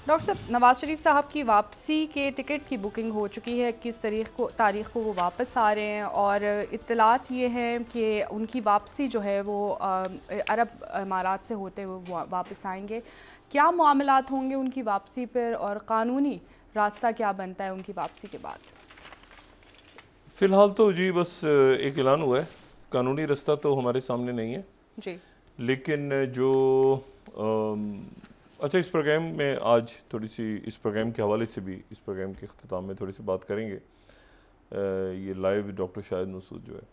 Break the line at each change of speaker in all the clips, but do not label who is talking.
Doctor साहब, नवाज़ शरीफ साहब की वापसी के टिकट की बुकिंग हो चुकी है। किस तारीख को वो वापस आ रहे हैं और इत्तलात ये हैं कि उनकी वापसी जो है वो अरब अमारात से होते हुए वो वापस आएंगे। क्या मामलात होंगे उनकी वापसी पर और क़ानूनी रास्ता क्या बनता है उनकी वापसी के बाद?
फ़िलहाल तो जी बस एक ऐलान हुआ है, कानूनी रास्ता तो हमारे सामने नहीं है
जी।
लेकिन जो अच्छा, इस प्रोग्राम में आज थोड़ी सी इस प्रोग्राम के हवाले से भी इस प्रोग्राम के अख्ताम में थोड़ी सी बात करेंगे। ये लाइव डॉक्टर शाहिद मसूद जो है,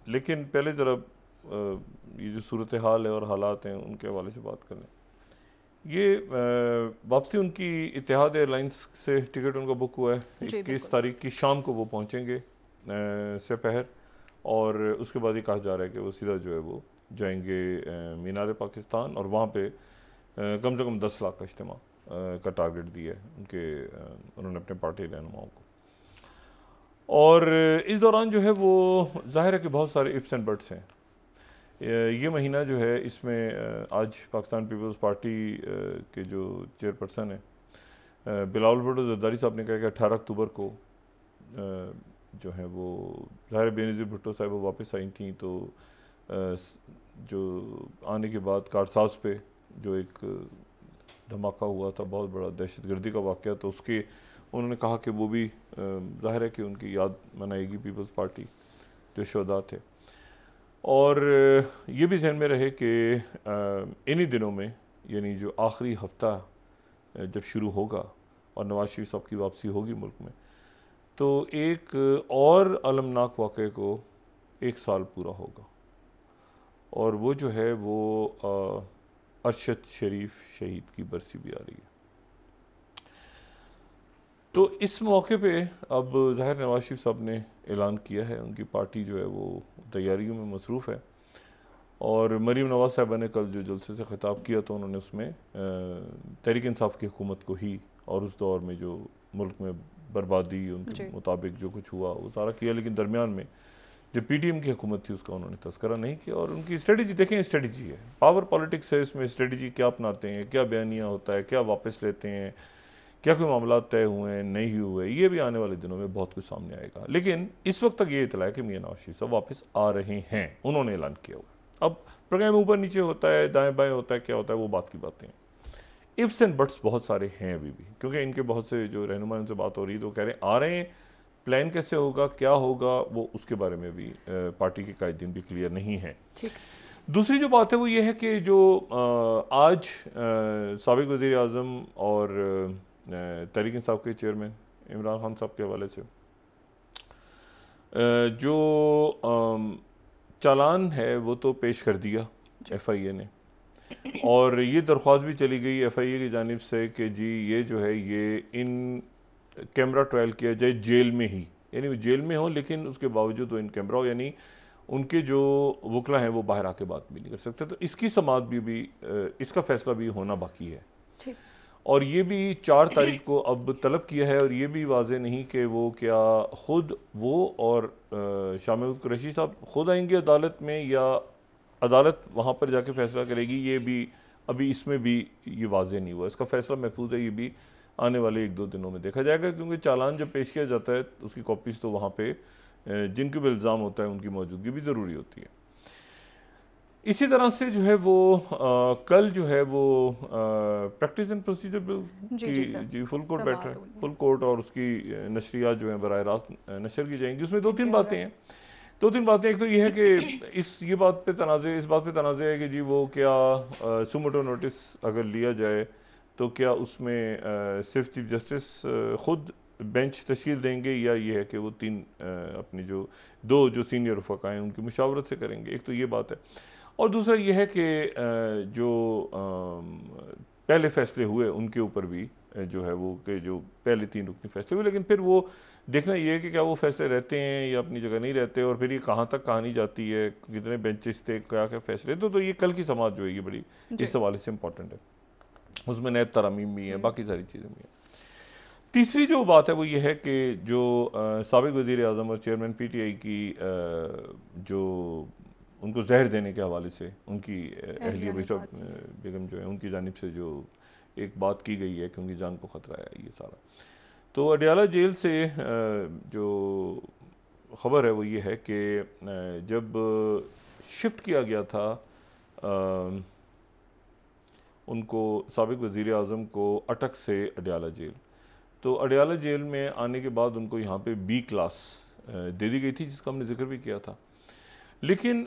लेकिन पहले ज़रा ये जो सूरत हाल है और हालात हैं उनके हवाले से बात कर लें। ये वापसी उनकी इतिहाद एयरलाइंस से टिकट उनका बुक हुआ है। 21 तारीख की शाम को वो पहुँचेंगे सपहर, और उसके बाद ये कहा जा रहा है कि वो सीधा जो है वो जाएंगे मीनार पाकिस्तान, और वहाँ पे कम से कम 10 लाख का इज्तिमा का टारगेट दिया है उनके उन्होंने अपने पार्टी रहनुमाओं को। और इस दौरान जो है वो ज़ाहिर है कि बहुत सारे इफ्स एंड बट्स हैं। ये महीना जो है इसमें आज पाकिस्तान पीपल्स पार्टी के जो चेयरपर्सन हैं बिलावल भुट्टो ज़रदारी साहब ने कहा कि 18 अक्टूबर को जो है वो ज़ाहिर बेनज़ीर भुट्टो साहब वो वापस आई थी, तो जो आने के बाद कारसाज पे जो एक धमाका हुआ था, बहुत बड़ा दहशतगर्दी का वाक़या, तो उसके उन्होंने कहा कि वो भी ज़ाहिर है कि उनकी याद मनाएगी पीपल्स पार्टी जो शोहदा थे। और ये भी जहन में रहे कि इन्हीं दिनों में, यानी जो आखिरी हफ्ता जब शुरू होगा और नवाज शरीफ साहब की वापसी होगी मुल्क में, तो एक और अलमनाक वाक़े को 1 साल पूरा होगा, और वो जो है वो अरशद शरीफ शहीद की बरसी भी आ रही है। तो इस मौके पे अब ज़ाहिर नवाज शरीफ साहब ने ऐलान किया है, उनकी पार्टी जो है वो तैयारियों में मसरूफ़ है। और मरीम नवाज़ साहबा ने कल जो जलसे से ख़िताब किया तो उन्होंने उसमें तहरीक इंसाफ की हुकूमत को ही और उस दौर में जो मुल्क में बर्बादी उनके मुताबिक जो कुछ हुआ वो सारा किया, लेकिन दरमियान में जो PTM की हुकूमत थी उसका उन्होंने तस्करा नहीं किया। और उनकी स्ट्रेटजी देखें, स्ट्रेटजी है, पावर पॉलिटिक्स है, इसमें स्ट्रेटजी क्या अपनाते हैं, क्या बयानिया होता है, क्या वापस लेते हैं, क्या कोई मामला तय हुए हैं नहीं हुए, ये भी आने वाले दिनों में बहुत कुछ सामने आएगा। लेकिन इस वक्त तक ये इतला है कि मियां नवाज शरीफ साहब वापस आ रहे हैं, उन्होंने ऐलान किया हुआ। अब प्रोग्राम ऊपर नीचे होता है, दाएं बाएं होता है, क्या होता है वो बात की बातें हैं। इफ्स एंड बट्स बहुत सारे हैं अभी भी, क्योंकि इनके बहुत से जो रहनुमा उनसे बात हो रही है तो कह रहे हैं आ रहे हैं, प्लान कैसे होगा, क्या होगा, वो उसके बारे में भी पार्टी के कायदीन भी क्लियर नहीं है। दूसरी जो बात है वो ये है कि जो आज साबिक वज़ीर आज़म और तहरीक इंसाफ के चेयरमैन इमरान खान साहब के हवाले से जो चालान है वो तो पेश कर दिया FIA ने, और ये दरख्वास्त भी चली गई FIA की जानिब से कि जी ये जो है ये इन कैमरा ट्रायल किया जाए जेल में ही, यानी वो जेल में हो लेकिन उसके बावजूद वो इन कैमरा हो, यानी उनके जो वकला हैं वो बाहर आके बात भी नहीं कर सकते। तो इसकी समाअत भी इसका फैसला भी होना बाकी है, और ये भी 4 तारीख को अब तलब किया है। और ये भी वाज़ेह नहीं कि वो क्या खुद वो और शाह महमूद कुरैशी साहब खुद आएंगे अदालत में या अदालत वहाँ पर जाके फैसला करेगी, ये भी अभी इसमें भी ये वाज़ेह नहीं हुआ। इसका फैसला महफूज है, ये भी आने वाले 1-2 दिनों में देखा जाएगा, क्योंकि चालान जब पेश किया जाता है तो उसकी कॉपीज़ तो वहाँ पे जिनके भी इल्ज़ाम होता है उनकी मौजूदगी भी ज़रूरी होती है। इसी तरह से जो है वो कल जो है वो प्रैक्टिस एंड प्रोसीजर बिल की जी फुल कोर्ट बैठ रहा है, फुल कोर्ट, और उसकी नशरियात जो है बराह रास्त नशर की जाएंगी। उसमें 2-3 बातें हैं, 2-3 बातें। एक तो ये है कि इस बात पे तनाज़े है कि जी वो क्या सुमोटो नोटिस अगर लिया जाए तो क्या उसमें सिर्फ चीफ जस्टिस खुद बेंच तश्कील देंगे, या ये है कि वो 3 अपनी जो 2 जो सीनियर रफ़क़ा हैं उनकी मुशावरत से करेंगे। एक तो ये बात है, और दूसरा ये है कि जो पहले फ़ैसले हुए उनके ऊपर भी जो है वो कि जो पहले 3 रुकनी फ़ैसले हुए, लेकिन फिर वो देखना ये है कि क्या वो फ़ैसले रहते हैं या अपनी जगह नहीं रहते, और फिर ये कहाँ तक कहानी जाती है, कितने बेंचेस थे, क्या क्या फ़ैसले। तो ये कल की समाअत जो है ये बड़ी इस हवाले से इम्पॉर्टेंट है, उसमें नए तरमीम भी है, बाकी सारी चीज़ें भी हैं। तीसरी जो बात है वो ये है कि जो साबिक वज़ीर आज़म और चेयरमैन PTI की जो उनको जहर देने के हवाले से उनकी अहलिया बेगम जो है उनकी जानिब से जो एक बात की गई है कि उनकी जान को ख़तरा है ये सारा। तो अडियाला जेल से जो ख़बर है वो ये है कि जब शिफ्ट किया गया था उनको साबिक़ वज़ीर आज़म को अटक से अडियाला जेल, तो अडियाला जेल में आने के बाद उनको यहाँ पे बी क्लास दे दी गई थी जिसका हमने जिक्र भी किया था। लेकिन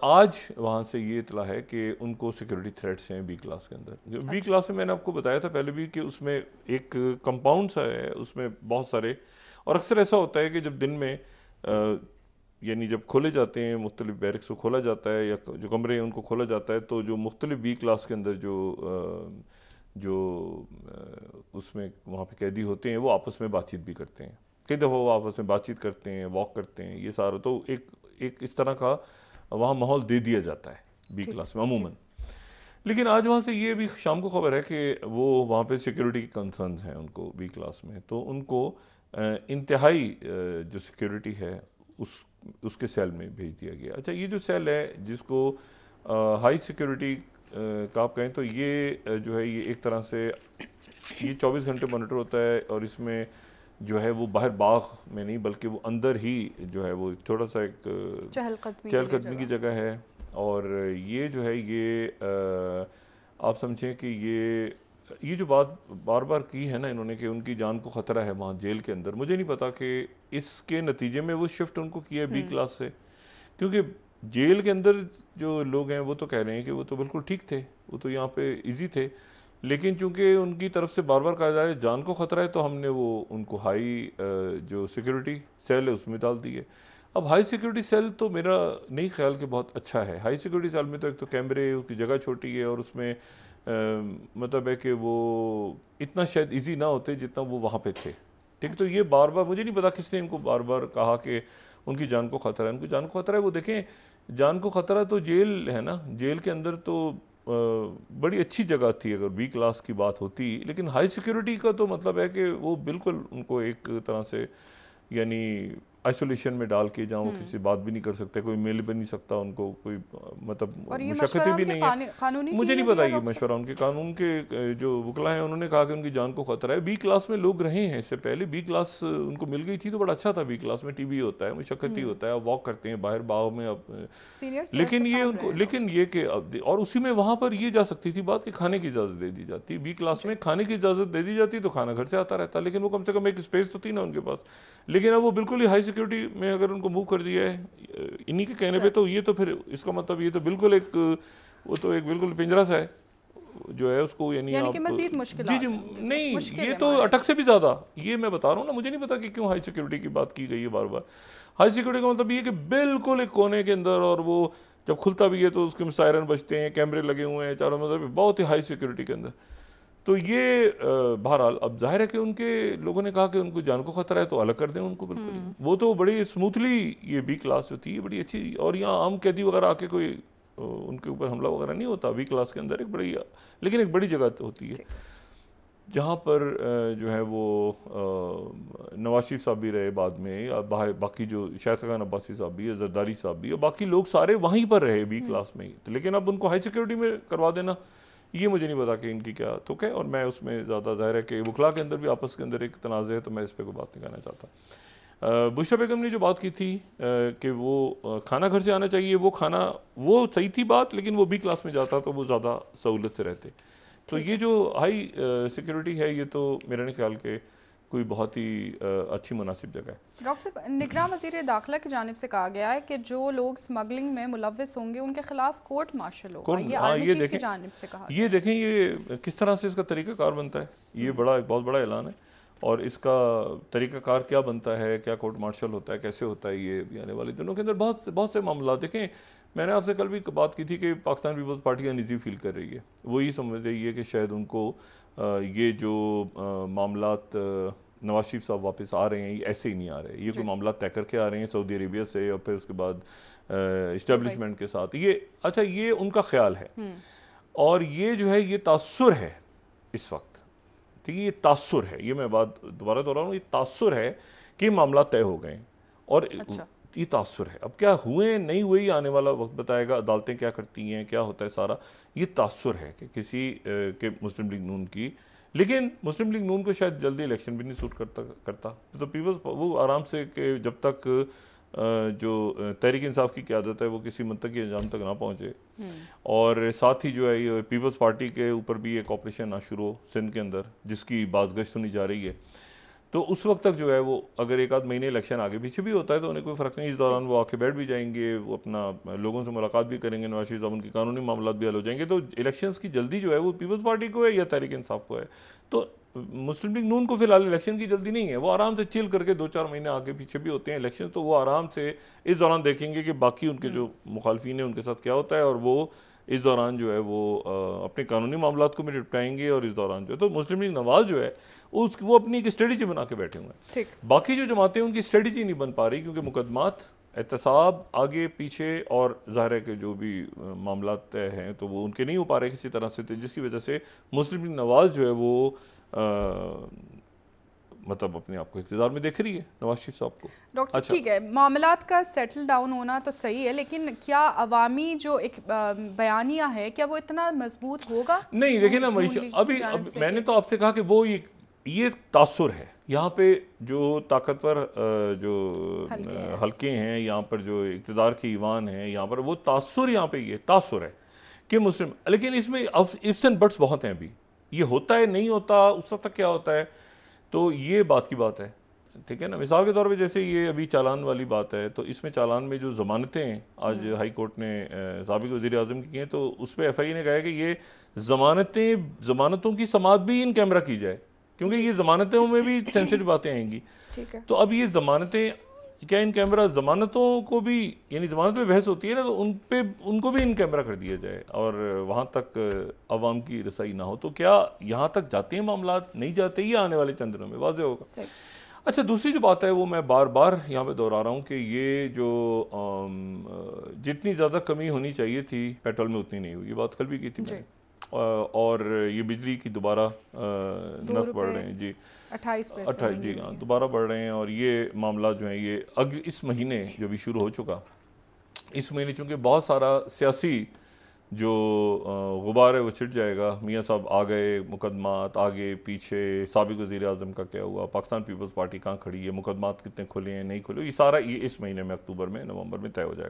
आज वहाँ से ये इतला है कि उनको सिक्योरिटी थ्रेट्स हैं बी क्लास के अंदर। जो बी क्लास में मैंने आपको बताया था पहले भी कि उसमें एक कंपाउंड सा है, उसमें बहुत सारे, और अक्सर ऐसा होता है कि जब दिन में यानी जब खोले जाते हैं मुख्तलिफ बैरिक्स को खोला जाता है या जो कमरे हैं उनको खोला जाता है, तो जो मुख्तलिफ बी क्लास के अंदर जो उसमें वहाँ पे कैदी होते हैं वो आपस में बातचीत भी करते हैं। कई दफ़ा वो आपस में बातचीत करते हैं, वॉक करते हैं, ये सारा तो एक इस तरह का वहाँ माहौल दे दिया जाता है बी क्लास में अमूमन। लेकिन आज वहाँ से ये भी शाम को खबर है कि वो वहाँ पे सिक्योरिटी के कंसर्न्स हैं उनको बी क्लास में, तो उनको इंतहाई जो सिक्योरिटी है उसके सेल में भेज दिया गया। अच्छा, ये जो सेल है जिसको हाई सिक्योरिटी का आप कहें तो ये जो है ये एक तरह से ये 24 घंटे मॉनिटर होता है, और इसमें जो है वो बाहर बाग में नहीं बल्कि वो अंदर ही जो है वो थोड़ा सा एक चहलकदमी की जगह है। और ये जो है ये आप समझें कि ये जो बात बार बार की है ना इन्होंने कि उनकी जान को ख़तरा है वहाँ जेल के अंदर, मुझे नहीं पता कि इसके नतीजे में वो शिफ्ट उनको किया बी क्लास से, क्योंकि जेल के अंदर जो लोग हैं वो तो कह रहे हैं कि वो तो बिल्कुल ठीक थे, वो तो यहाँ पे इजी थे, लेकिन चूंकि उनकी तरफ से बार बार कहा जा रहा है जान को ख़तरा है तो हमने वो उनको हाई जो सिक्योरिटी सेल है उसमें डाल दी है। अब हाई सिक्योरिटी सेल तो मेरा नहीं ख्याल कि बहुत अच्छा है। हाई सिक्योरिटी सेल में तो एक तो कैमरे, उसकी जगह छोटी है, और उसमें मतलब है कि वो इतना शायद इजी ना होते जितना वो वहाँ पे थे। ठीक, तो ये बार बार मुझे नहीं पता किसने इनको बार बार कहा कि उनकी जान को ख़तरा है, उनकी जान को ख़तरा है। वो देखें, जान को ख़तरा तो जेल है ना, जेल के अंदर तो बड़ी अच्छी जगह थी अगर बी क्लास की बात होती, लेकिन हाई सिक्योरिटी का तो मतलब है कि वो बिल्कुल उनको एक तरह से यानी आइसोलेशन में डाल के जहाँ वो किसी बात भी नहीं कर सकते, कोई मिल भी नहीं सकता उनको, कोई मतलब मुशक्क़तें भी नहीं है। मुझे नहीं पता ये मशवरा उनके कानून के जो वकला हैं उन्होंने कहा कि उनकी जान को ख़तरा है। बी क्लास में लोग रहे हैं इससे पहले, बी क्लास उनको मिल गई थी तो बड़ा अच्छा था। बी क्लास में टीवी होता है, मुशक्क़त होता है, आप वॉक करते हैं बाहर बाग में अब, लेकिन ये उनको ये कि और उसी में वहाँ पर ये जा सकती थी बात कि खाने की इजाज़त दे दी जाती। बी क्लास में खाने की इजाज़त दे दी जाती तो खाना घर से आता रहता, लेकिन वो कम से कम एक स्पेस तो थी ना उनके पास। लेकिन अब वो बिल्कुल ही हाई सिक्योरिटी में अगर उनको मूव कर दिया है इन्हीं के कहने पे, तो ये तो फिर इसका मतलब ये तो बिल्कुल एक वो तो एक बिल्कुल पिंजरा सा है जो है उसको, यानी
कि मज़ीद मुश्किल
जी नहीं, ये तो अटक से भी ज़्यादा, ये मैं बता रहा हूँ ना। मुझे नहीं पता कि क्यों हाई सिक्योरिटी की बात की गई है बार बार। हाई सिक्योरिटी का मतलब ये कि बिल्कुल एक कोने के अंदर, और वो जब खुलता भी है तो उसके सायरन बजते हैं, कैमरे लगे हुए हैं चारों, मतलब बहुत ही हाई सिक्योरिटी के अंदर। तो ये बहरहाल अब जाहिर है कि उनके लोगों ने कहा कि उनको जान को ख़तरा है तो अलग कर दें उनको बिल्कुल। वो तो बड़ी स्मूथली ये बी क्लास जो थी बड़ी अच्छी, और यहाँ आम कैदी वगैरह आके कोई उनके ऊपर हमला वगैरह नहीं होता। बी क्लास के अंदर एक बड़ी, लेकिन एक बड़ी जगह तो होती है जहाँ पर जो है वो नवाज शरीफ साहब भी रहे बाद में, या बाकी जो शाहिद खान अब्बासी साहब भी है, जरदारी साहब भी, और बाकी लोग सारे वहीं पर रहे बी क्लास में ही। तो लेकिन अब उनको हाई सिक्योरिटी में करवा देना, ये मुझे नहीं पता कि इनकी क्या तुक है, और मैं उसमें ज़्यादा ज़ाहिर है कि वकला के अंदर भी आपस के अंदर एक तनाज़ है, तो मैं इस पर कोई बात नहीं करना चाहता। बुशरा बेगम ने जो बात की थी कि वो खाना घर से आना चाहिए, वो खाना वो सही थी बात, लेकिन वो बी क्लास में जाता तो वो ज़्यादा सहूलत से रहते। तो ये जो हाई सिक्योरिटी है ये तो मेरे नहीं ख्याल के कोई बहुत ही अच्छी मुनासिब जगह है।
डॉक्टर साहब, निगरान वज़ीर दाखिला की जानिब से कहा गया है कि जो लोग स्मगलिंग में मुलव्विस होंगे उनके खिलाफ कोर्ट मार्शल होगा। ये देखें,
ये देखें ये किस तरह से इसका तरीक़ाकार बनता है। ये एक बहुत बड़ा ऐलान है, और इसका तरीक़ाकार क्या बनता है, क्या कोर्ट मार्शल होता है, कैसे होता है, ये आने वाले दिनों के अंदर बहुत से मामला देखें। मैंने आपसे कल भी बात की थी कि पाकिस्तान पीपल्स पार्टी अनईज़ी फील कर रही है। वो ये समझ रही है कि शायद उनको ये जो मामलात नवाज शरीफ साहब वापस आ रहे हैं ये ऐसे ही नहीं आ रहे, ये कोई मामला तय करके आ रहे हैं सऊदी अरेबिया से, और फिर उसके बाद इस्टेब्लिशमेंट के साथ। ये अच्छा, ये उनका ख्याल है, और ये जो है ये तासुर है इस वक्त। ठीक है, ये तासुर है, ये मैं बात दोबारा दोहरा रहा हूँ, ये तासुर है कि मामला तय हो गए। और ये तासुर है। अब क्या हुए नहीं हुए, ये आने वाला वक्त बताएगा, अदालतें क्या करती हैं, क्या होता है सारा। ये तासुर है कि किसी के मुस्लिम लीग नून की, लेकिन मुस्लिम लीग नून को शायद जल्दी इलेक्शन भी नहीं सूट करता। तो पीपल्स वो आराम से कि जब तक जो तहरीक इंसाफ की क़यादत है वो किसी मंतकी अंजाम तक ना पहुँचे, और साथ ही जो है ये पीपल्स पार्टी के ऊपर भी एक ऑपरेशन ना शुरू हो सिंध के अंदर, जिसकी बाज़गश्त होनी जा रही है, तो उस वक्त तक जो है वो अगर एक आध महीने इलेक्शन आगे पीछे भी होता है तो उन्हें कोई फ़र्क नहीं। इस दौरान वो आके बैठ भी जाएंगे, वो अपना लोगों से मुलाकात भी करेंगे, नवाज शरीफ साहब, उनके कानूनी मामला भी हल हो जाएंगे। तो इलेक्शंस की जल्दी जो है वो पीपल्स पार्टी को है या तहरीक इंसाफ को है। तो मुस्लिम लीग नून को फिलहाल इलेक्शन की जल्दी नहीं है, वो आराम से चिल करके 2-4 महीने आगे पीछे भी होते हैं इलेक्शन, तो वो आराम से इस दौरान देखेंगे कि बाकी उनके जो मुखालफिन हैं उनके साथ क्या होता है, और वो इस दौरान जो है वो अपने कानूनी मामला को भी निपटाएंगे। और इस दौरान जो है तो मुस्लिम लीग नवाज जो है वो अपनी एक स्ट्रेटजी बना के बैठे हुए हैं। बाकी जो जमातें उनकी स्ट्रेटजी नहीं बन पा रही, क्योंकि मुकदमात, एहतसाब आगे पीछे, और ज़ाहिर है कि जो भी मामला तय हैं तो वो उनके नहीं हो पा रहे किसी तरह से, जिसकी वजह से मुस्लिम लीग नवाज जो है वो मतलब अपने आप को इक़्तिदार में देख रही है, नवाज शरीफ साहब को।
डॉक्टर साहब ठीक है, मामलात का सेटल डाउन होना तो सही है, लेकिन क्या अवामी जो एक बयानिया है क्या वो इतना मजबूत होगा? नहीं,
देखिए ना अभी मैंने तो आपसे कहा कि वो ये तासुर है। यहाँ पे जो ताकतवर जो हल्के हैं, यहाँ पर जो इक़्तिदार के ईवान हैं, यहाँ पर वो तासुर, यहाँ पे ये तासुर है कि मुस्लिम, लेकिन इसमें इफ्स एंड बट्स बहुत हैं। अभी ये होता है नहीं होता, उस वक्त तक क्या होता है, तो ये बात की बात है, ठीक है ना। मिसाल के तौर पे जैसे ये अभी चालान वाली बात है, तो इसमें चालान में जो ज़मानतें हैं आज हाई कोर्ट ने साबिक़ वज़ीर आज़म की हैं, तो उस पर FI ने कहा है कि ये ज़मानतों की समाअत भी इन कैमरा की जाए, क्योंकि ये ज़मानतों में भी सेंसिटिव बातें आएंगी। तो अब ये ज़मानतें क्या इन कैमरा, ज़मानतों को भी, यानी ज़मानत पे बहस होती है ना, तो उनको भी इन कैमरा कर दिया जाए और वहाँ तक अवाम की रसाई ना हो। तो क्या यहाँ तक जाते हैं मामला, नहीं जाते, ये आने वाले चंद दिनों में वाज़ेह होगा। अच्छा, दूसरी जो बात है वो मैं बार बार यहाँ पे दोहरा रहा हूँ कि ये जो जितनी ज़्यादा कमी होनी चाहिए थी पेट्रोल में उतनी नहीं हुई, ये बात कल भी की थी मैंने। और ये बिजली की दोबारा नर्ख बढ़ रहे हैं जी, 28 जी हाँ, दोबारा बढ़ रहे हैं। और ये मामला जो है ये अगले इस महीने जो भी शुरू हो चुका, इस महीने चूँकि बहुत सारा सियासी जो गुबार है वो छिट जाएगा। मियाँ साहब आ गए, मुकदमात आगे पीछे, साबिक़ वज़ीर आज़म का क्या हुआ, पाकिस्तान पीपल्स पार्टी कहाँ खड़ी है, मुकदमात कितने खुले हैं नहीं खुले, ये सारा ये इस महीने में अक्टूबर में नवंबर में तय हो जाएगा।